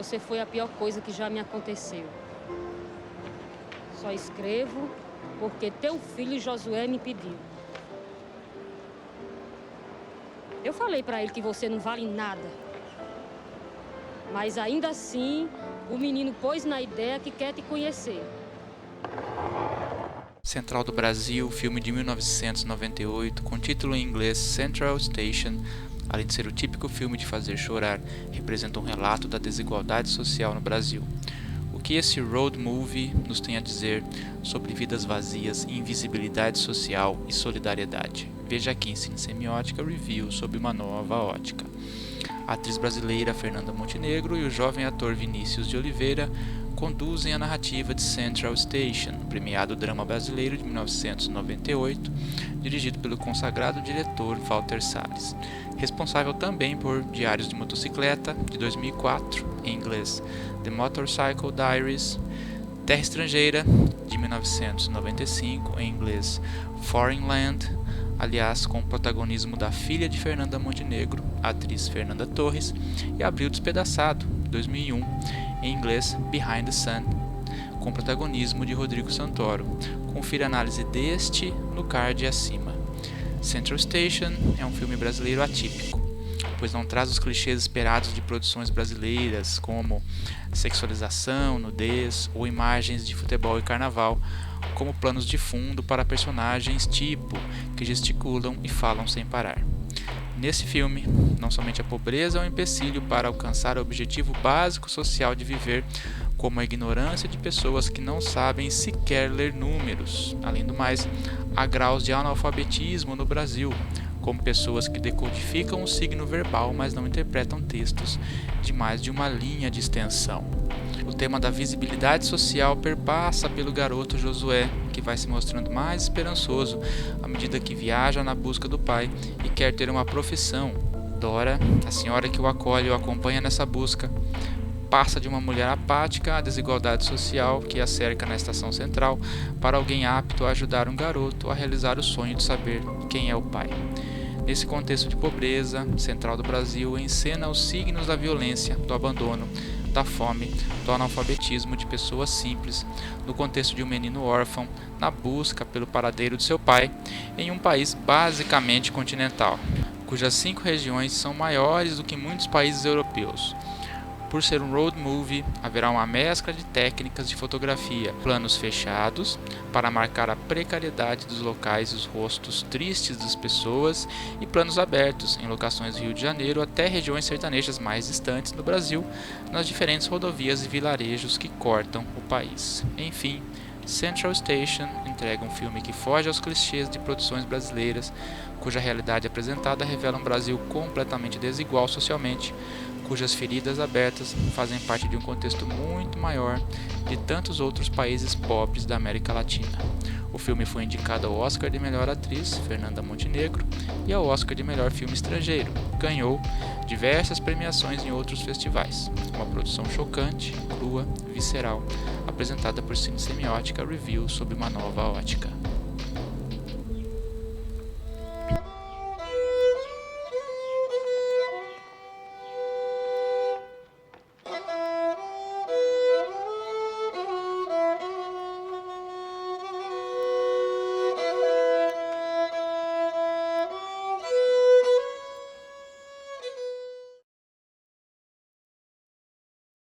Você foi a pior coisa que já me aconteceu. Só escrevo porque teu filho Josué me pediu. Eu falei pra ele que você não vale nada. Mas ainda assim, o menino pôs na ideia que quer te conhecer. Central do Brasil, filme de 1998, com título em inglês Central Station, além de ser o típico filme de fazer chorar, representa um relato da desigualdade social no Brasil. O que esse road movie nos tem a dizer sobre vidas vazias, invisibilidade social e solidariedade? Veja aqui em Cine Semiótica Review sobre uma nova ótica. A atriz brasileira Fernanda Montenegro e o jovem ator Vinícius de Oliveira conduzem a narrativa de Central Station, premiado drama brasileiro de 1998, dirigido pelo consagrado diretor Walter Salles, responsável também por Diários de Motocicleta, de 2004, em inglês The Motorcycle Diaries, Terra Estrangeira, de 1995, em inglês Foreign Land, aliás com o protagonismo da filha de Fernanda Montenegro, a atriz Fernanda Torres, e Abril Despedaçado, de 2001, em inglês Behind the Sun, com protagonismo de Rodrigo Santoro. Confira a análise deste no card acima. Central Station é um filme brasileiro atípico, pois não traz os clichês esperados de produções brasileiras, como sexualização, nudez ou imagens de futebol e carnaval, como planos de fundo para personagens tipo que gesticulam e falam sem parar. Nesse filme, não somente a pobreza é um empecilho para alcançar o objetivo básico social de viver, como a ignorância de pessoas que não sabem sequer ler números. Além do mais, há graus de analfabetismo no Brasil, como pessoas que decodificam o signo verbal, mas não interpretam textos de mais de uma linha de extensão. O tema da visibilidade social perpassa pelo garoto Josué, que vai se mostrando mais esperançoso à medida que viaja na busca do pai e quer ter uma profissão. Dora, a senhora que o acolhe e o acompanha nessa busca, passa de uma mulher apática à desigualdade social que a cerca na estação central para alguém apto a ajudar um garoto a realizar o sonho de saber quem é o pai. Nesse contexto de pobreza, Central do Brasil encena os signos da violência, do abandono, da fome, do analfabetismo de pessoas simples, no contexto de um menino órfão, na busca pelo paradeiro de seu pai, em um país basicamente continental, cujas 5 regiões são maiores do que muitos países europeus. Por ser um road movie, haverá uma mescla de técnicas de fotografia, planos fechados, para marcar a precariedade dos locais e os rostos tristes das pessoas, e planos abertos, em locações do Rio de Janeiro até regiões sertanejas mais distantes no Brasil, nas diferentes rodovias e vilarejos que cortam o país. Enfim, Central Station entrega um filme que foge aos clichês de produções brasileiras, cuja realidade apresentada revela um Brasil completamente desigual socialmente, cujas feridas abertas fazem parte de um contexto muito maior de tantos outros países pobres da América Latina. O filme foi indicado ao Oscar de Melhor Atriz, Fernanda Montenegro, e ao Oscar de Melhor Filme Estrangeiro. Ganhou diversas premiações em outros festivais. Uma produção chocante, crua, visceral, apresentada por Cine Semiótica Review sob uma nova ótica.